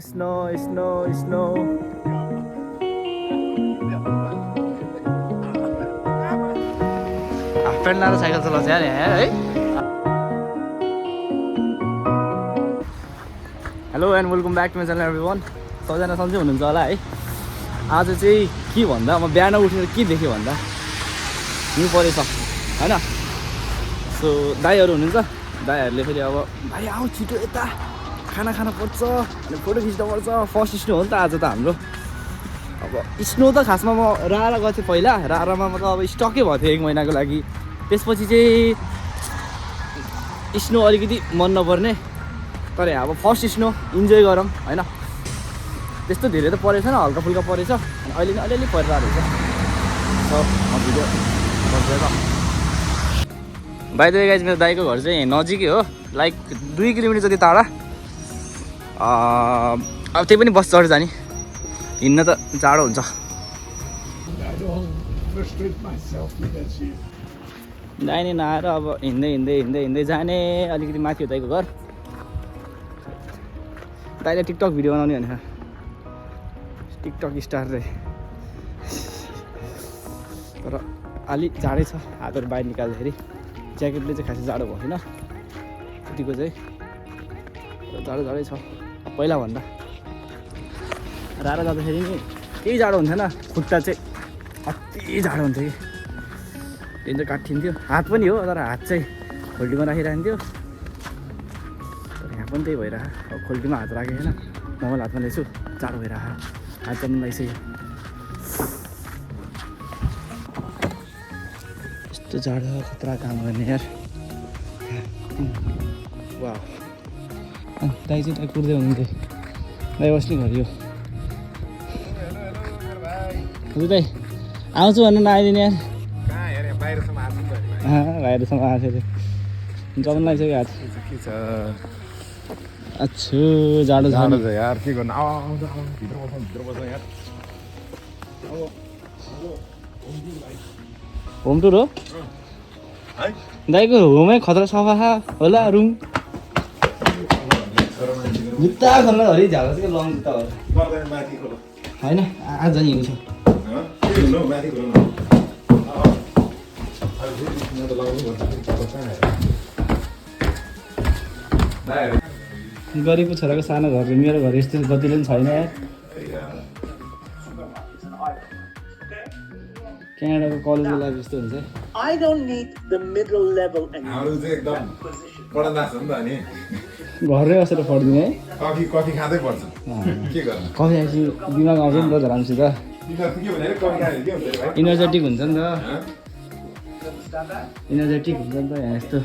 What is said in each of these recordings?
Snow, snow, snow. Half pant लाएर cycle चलाउँछ यार यहाँ है। Hello and welcome back to my channel everyone. सबैजना सन्चै हुनुहुन्छ होला है। आज चाहिँ के भन्दा म बिहान उठेर के देखेँ भन्दा हिउँ परेछ होइन। सो दाईहरू हुनुहुन्छ, दाईहरूले फेरि अब भाइ आऊ छिटो यता खाना खानु पर्छ अनि फोटो खिच्नु पर्छ। फर्स्ट स्नो हो नि त आज त हाम्रो। अब स्नो त खासमा म रारा गएको थिएँ पहिला, रारामा मतलब अब स्टकै भएको थियो 1 महिनाको लागि। त्यसपछि चाहिँ स्नो अलिकति मन नपर्ने, तर अब फर्स्ट स्नो इन्जोय गरौँ होइन। त्यस्तो धेरै त परेछ न, हल्का फुल्का परेछ अनि अहिले नै अलिअलि परिरहेको रहेछ। सो म भिडियो गर्छु त। बाइ द वे गाइज, मेरो दाइको घर चाहिँ नजिकै हो, लाइक 2 किलोमिटर जति टाढा। अब त्यही पनि बस चढेर जाने, हिँड्न त जाडो हुन्छ। दाइने नआएर अब हिँड्दै हिँड्दै हिँड्दै हिँड्दै जाने। अलिकति माथि हो दाइको घर। दाइले टिकटक भिडियो बनाउने भनेर, टिकटक स्टार रे। तर अलि जाडै छ, हातहरू बाहिर निकाल्दाखेरि। ज्याकेटले चाहिँ खासै जाडो भएन यतिको चाहिँ, जाडो जाडै छ पहिला भन्दा। रारा जाँदाखेरि नि केही जाडो हुन्थेन, खुट्टा चाहिँ अति जाडो हुन्थ्यो कि त्यही त काटिन्थ्यो। हात पनि हो, तर हात चाहिँ खोल्टीमा राखिरहन्थ्यो। तर यहाँ पनि त्यही भइरह, अब खोल्टीमा हात राखेको छैन, मोबाइल हातमा ल्याइछु, जाडो भइरह, हात पनि लगाइसक्यो। यस्तो जाडो खतरा काम गर्ने यार। वाह, दाइ चाहिँ कुर्दै हुनुहुन्थ्यो, दाइ बस्ने घर यो। हजुर दाइ आउँछु भन्नु नआइदिने यार। बाहिरसम्म आएको थियो, जम्न लगाइसक्यो हात। अच्छु जाडो जाडो छ यार, के गर्नु। होम टुर हो दाइको? होमै खतरा सफा होला रुम। जुत्ता खोल्न हरि झाला चाहिँ लङ जुत्ता होला होइन। आज जाने हिँड्छ गरिबको छोराको सानो घर। मेरो घर यस्तो गतिले पनि छैन यार। क्यानाडाको कलेजको लाइफ यस्तो हुन्छ। I don't need the middle level anymore. घरमै बसेर पढ्दिने है। कफी खाँदै पर्छ, के गर्नु। कफी आएपछि दिमाग आउँछ नि त धरामसित, इनर्जेटिक हुन्छ नि त, इनर्जेटिक हुन्छ नि त। यहाँ यस्तो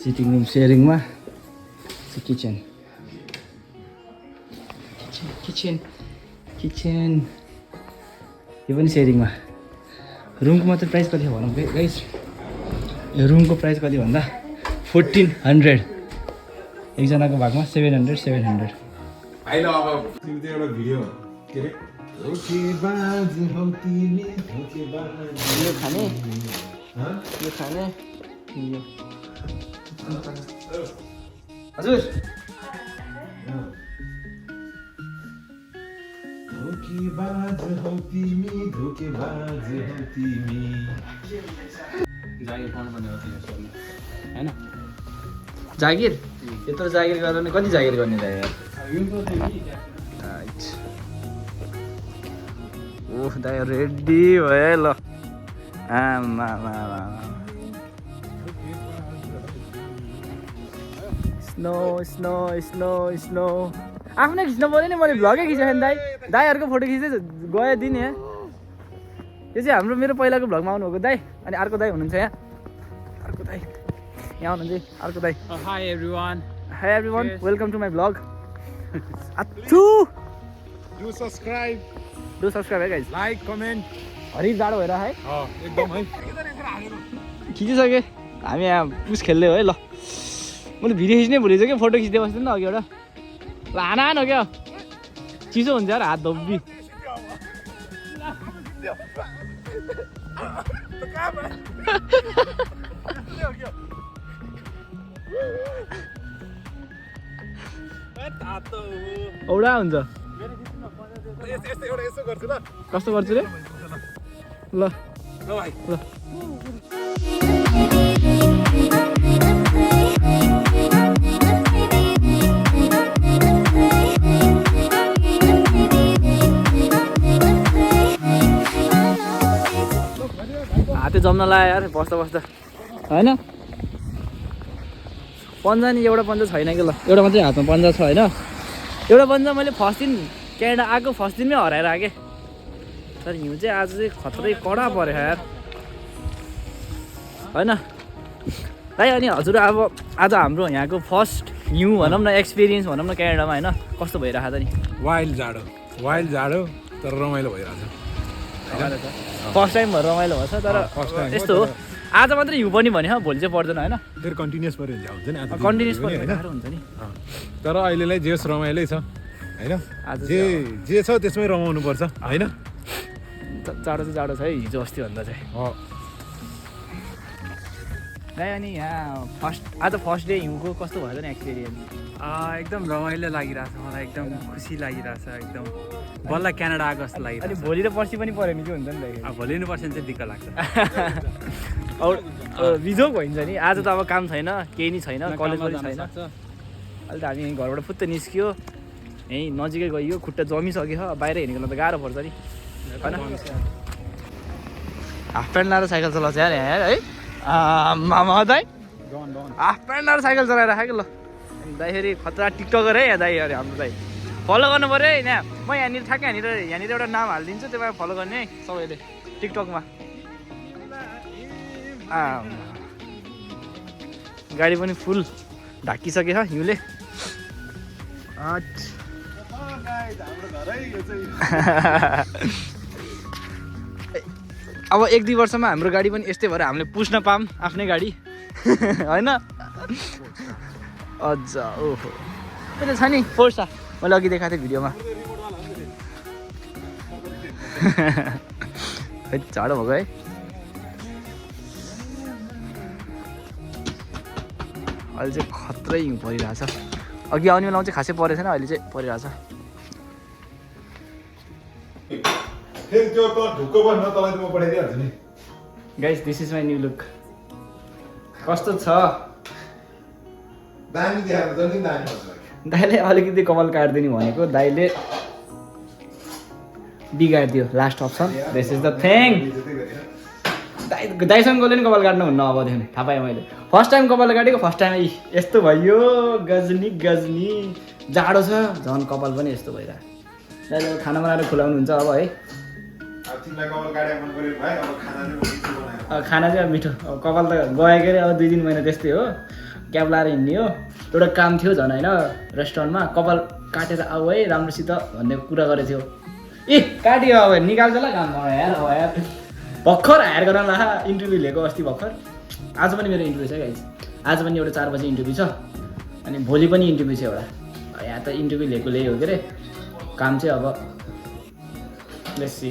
सिटिङ रुम सेयरिङमा किचन किचन किचन यो पनि सेयरिङमा। रुमको मात्रै प्राइस कति हो भनौँ गाइस? यो रुमको प्राइस कति भन्दा 1400, एकजनाको भागमा 700 700। होइन अब एउटा भिडियो के अरे यो खाने यो खाने यो। हजुर जागिर पाउनुपर्ने हो होइन? जागिर यत्रो जागिर गर्दा नि कति जागिर गर्ने दाइ यार। ओह दाइ रेडी भयो ल। आमा स्नो स्नो स्नो स्नो। आफ्नै खिच्नु पऱ्यो नि, मैले भ्लगै खिचेको नि दाइ। दाइहरूको फोटो खिच्दै गयो दिन यहाँ। यो चाहिँ हाम्रो मेरो पहिलाको भ्लगमा आउनुभएको दाइ। अनि अर्को दाइ हुनुहुन्छ यहाँ, अर्को दाइ यहाँ हुनुहुन्छ, अर्को दाइ। Hi everyone. Hi everyone, welcome to my vlog. Achoo! Do subscribe, Do subscribe है guys. like, comment. हरि जाडो भएर है एकदम है। खिचिसके हामी यहाँ पुस खेल्दै हो है। ल मैले भिडियो खिच्नै भुलेछु क्या, फोटो खिच्दै बस्थेँ नि अघि एउटा। ल हान हो क्या, चिसो हुन्छ यार हात धोब्बी। औडा हुन्छ कस्तो गर्छु रे ल ल हाते जम्न लाग्यो यार बस्दा बस्दा होइन पन्जा नि एउटा पन्जा छैन कि ल एउटा मात्रै हातमा पन्जा छ होइन एउटा पन्जा मैले फर्स्ट दिन क्यानाडा आएको फर्स्ट दिनमै हराएर आएँ तर हिउँ चाहिँ आज चाहिँ खत्रै कडा पऱ्यो यार होइन दाइ अनि हजुर अब आज हाम्रो यहाँको फर्स्ट हिउँ भनौँ न एक्सपिरियन्स भनौँ न क्यानाडामा होइन कस्तो भइरहेको छ नि वाइल्ड जाडो तर रमाइलो भइरहेछ फर्स्ट टाइम भएर रमाइलो भएको छ तर यस्तो हो आज मात्रै हिउँ पनि भन्यो भोलि चाहिँ पर्दैन होइन फेरि कन्टिन्युस पऱ्यो हुन्छ नि कन्टिन्युस पनि गाह्रो हुन्छ नि तर अहिलेलाई जे रमाइलै छ होइन जे छ त्यसमै रमाउनु पर्छ होइन जाडो चाहिँ जाडो छ है हिजो अस्ति भन्दा चाहिँ अनि यहाँ आज फर्स्ट डे हिउँको कस्तो भयो नि एक्सपिरियन्स एकदम रमाइलो लागिरहेछ मलाई एकदम खुसी लागिरहेछ एकदम बल्ल क्यानाडा आएको जस्तो अनि लागिरहेछ भोलि र पर्सि पनि पऱ्यो नि के हुन्छ नि त भोलि नै पर्सेन्ट चाहिँ दिक्क लाग्छ बिजोग भइन्छ नि आज त अब काम छैन केही नि छैन कलेज पनि छैन अहिले त हामी घरबाट फुत्त निस्कियो यहीँ नजिकै गइयो खुट्टा जमिसक्यो बाहिर हिँडेको त गाह्रो पर्छ नि होइन हाफ प्यान्ट लाएर साइकल चलाउँछ यार यहाँ है मामा दाइ हाफ प्यान्ट लाएर साइकल चलाएर राखेको ल दाइ फेरि खतरा टिकटकर है यहाँ दाइ अरे हाम्रो दाइ फलो गर्नु पऱ्यो है यहाँ म यहाँनिर ठ्याक्कै यहाँनिर एउटा नाम हालिदिन्छु त्यसमा फलो गर्ने है सबैले टिकटकमा गाडी पनि फुल ढाकिसकेछ हिउँले अब 1-2 वर्षमा हाम्रो गाडी पनि यस्तै भएर हामीले पुस्न पाऊँ आफ्नै गाडी होइन अझ ओहो त्यो छ नि फोर्सा मैले अघि देखाएको थिएँ भिडियोमा खै जाडो भएको है अहिले चाहिँ खत्रै हिउँ परिरहेछ अघि आउने बेलामा चाहिँ खासै परेको छैन अहिले चाहिँ परिरहेछ guys this is my new look कस्तो छ दाइले अलिकति कपाल काटिदिने भनेको दाइले बिगारिदियो last option this is the thing दाइसँग कसले नि कपाल काट्नु हुन्न अबदेखि थाहा पाएँ मैले फर्स्ट टाइम कपाल काटेको फर्स्ट टाइम यस्तो भयो गजनी जाडो छ झन् कपाल पनि यस्तो भइरहेको दाइले खाना बनाएर खुलाउनुहुन्छ अब है खाना चाहिँ अब मिठो अब कपाल त गयो के अरे अब 2-3 महिना त्यस्तै हो क्याब लाएर हिँड्ने हो एउटा काम थियो झन् होइन रेस्टुरेन्टमा कपाल काटेर आऊ है राम्रोसित भन्ने कुरा गरेको थियो ए काट्यो अब निकाल्छ ल काम यार भर्खर हायर गर्न ला इन्टरभ्यू लिएको अस्ति भर्खर आज पनि मेरो इन्टरभ्यू छ गाइस आज पनि एउटा 4 बजे इन्टरभ्यू छ अनि भोलि पनि इन्टरभ्यू छ एउटा यहाँ त इन्टरभ्यू लिएको ल्याइ हो के अरे काम चाहिँ अब लेट्स सी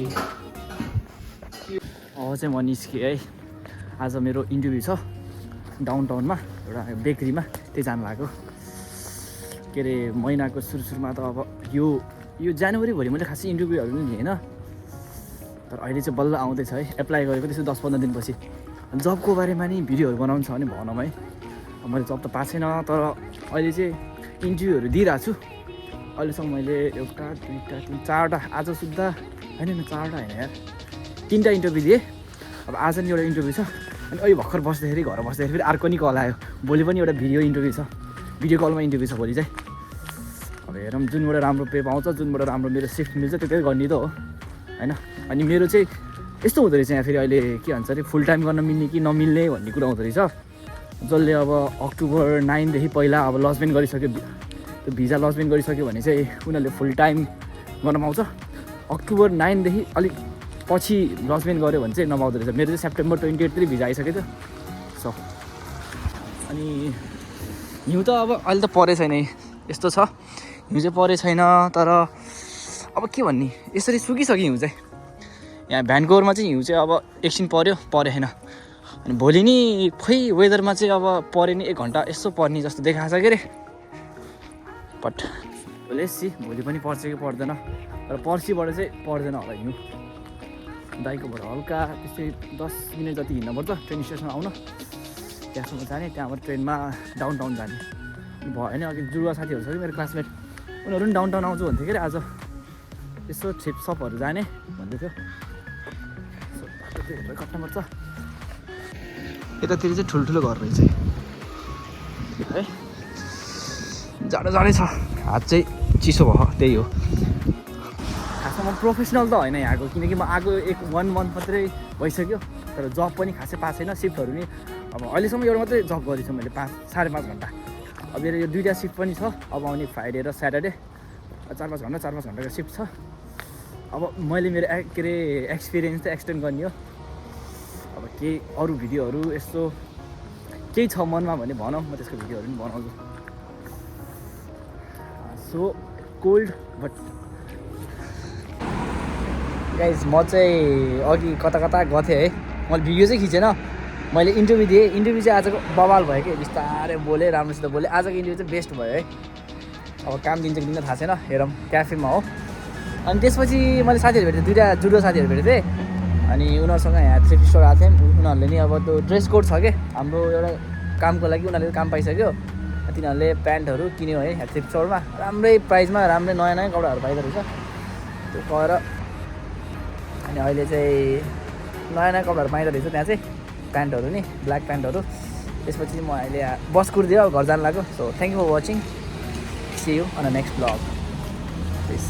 अब चाहिँ म निस्केँ है आज मेरो इन्टरभ्यू छ डाउनटाउनमा एउटा बेकरीमा त्यही जानु भएको के अरे महिनाको सुरुमा त अब यो जनवरीभरि मैले खासै इन्टरभ्यूहरू पनि लिएन तर अहिले चाहिँ बल्ल आउँदैछ है एप्लाई गरेको त्यसो 10-15 दिनपछि जबको बारेमा नि भिडियोहरू बनाउनु छ भने भनौँ है मैले जब त पाएको छैन तर अहिले चाहिँ इन्टरभ्यूहरू दिइरहेको छु अहिलेसम्म मैले 1 2 3 4वटा आज सुत्दा होइन 4वटा होइन यार 3टा इन्टरभ्यू दिएँ अब आज नि एउटा इन्टरभ्यू छ अनि अहिले भर्खर बस्दाखेरि घर बस्दाखेरि फेरि अर्को नि कल आयो भोलि पनि एउटा भिडियो इन्टरभ्यू छ भिडियो कलमा इन्टरभ्यू छ भोलि चाहिँ अब हेरौँ जुनबाट राम्रो पे पाउँछ जुनबाट राम्रो मेरो सिफ्ट मिल्छ त्यतै गर्ने त हो होइन अनि मेरो चाहिँ यस्तो हुँदो रहेछ यहाँ फेरि अहिले के भन्छ अरे फुल टाइम गर्न मिल्ने कि नमिल्ने भन्ने कुरा हुँदो रहेछ जसले अब अक्टोबर 9 देखि पहिला अब लजमेन्ट गरिसक्यो त्यो भिजा लजमेन्ट गरिसक्यो भने चाहिँ उनीहरूले फुल टाइम गर्न पाउँछ अक्टोबर 9 देखि अलिक पछि लजमेन्ट गऱ्यो भने चाहिँ नपाउँदो रहेछ मेरो चाहिँ सेप्टेम्बर 28 भिजा आइसक्यो थियो सो अनि हिउँ त अब अहिले त परेको छैन यस्तो छ हिउँ चाहिँ परेको छैन तर अब के भन्ने यसरी सुकिसक्यो हिउँ चाहिँ यहाँ भ्यान्कुवरमा चाहिँ हिउँ चाहिँ अब एकछिन परेन अनि भोलि नि खोइ वेदरमा चाहिँ अब परे नि 1 घन्टा यसो पर्ने जस्तो देखाएको छ के अरे बट लेट्स सी भोलि पनि पर्छ कि पर्दैन तर पर्सिबाट चाहिँ पर्दैन होला हिँड्नु दाइकोबाट हल्का त्यस्तै 10 मिनट जति हिँड्नुपर्छ ट्रेन स्टेसनमा आउन त्यहाँसम्म जाने त्यहाँबाट ट्रेनमा डाउन टाउन जाने भएन अघि जुवा साथीहरू छ कि मेरो क्लासमेट उनीहरू पनि डाउन टाउन आउँछु भन्थ्यो कि आज यसो छिप सपहरू जाने भन्दै थियो सो बाटो चाहिँ कट्नुपर्छ यतातिर चाहिँ ठुल्ठुलो घर रहेछ है जाडो जाडै छ हात चाहिँ चिसो भयो त्यही हो खासमा म प्रोफेसनल त होइन यहाँको किनकि म आएको 1 मन्थ मात्रै भइसक्यो तर जब पनि खासै पाएको छैन सिफ्टहरू नि अब अहिलेसम्म एउटा मात्रै जब गरेको छु मैले 5-5.5 घन्टा अब मेरो यो 2टा सिफ्ट पनि छ अब आउने फ्राइडे र स्याटरडे 4-5 घन्टाको सिफ्ट छ अब मैले मेरो के अरे एक्सपिरियन्स त एक्सटेन्ड गर्ने हो अब केही अरू भिडियोहरू यस्तो केही छ मनमा भने भनौँ म त्यसको भिडियोहरू पनि बनाउँछु सो कोल्ड बट गाइज म चाहिँ अघि कता गएको थिएँ है मैले भिडियो चाहिँ खिचेन मैले इन्टरभ्यू दिएँ इन्टरभ्यू चाहिँ आजको बवाल भयो कि बिस्तारै बोलेँ राम्रोसित बोलेँ आजको इन्टरभ्यू चाहिँ बेस्ट भयो है अब काम दिन्छ कि दिन थाहा छैन हेरौँ क्याफेमा हो अनि त्यसपछि मैले साथीहरू भेटेँ 2टा जुडो साथीहरू भेटेको थिएँ अनि उनीहरूसँग यहाँ थ्रिफ्ट स्टोर आएको थिएँ उनीहरूले नि अब त्यो ड्रेस कोड छ कि हाम्रो एउटा कामको लागि उनीहरूले काम पाइसक्यो तिनीहरूले प्यान्टहरू किन्यो है थ्रिफ्ट स्टोरमा राम्रै प्राइसमा राम्रै नयाँ कपडाहरू पाइदो रहेछ त्यो गएर अनि अहिले चाहिँ नयाँ कपडाहरू पाइदो रहेछ त्यहाँ चाहिँ प्यान्टहरू नि ब्ल्याक प्यान्टहरू त्यसपछि म अहिले बस कुर्दियो अब घर जानु लाग्यो so thank you for watching see you on the next blog please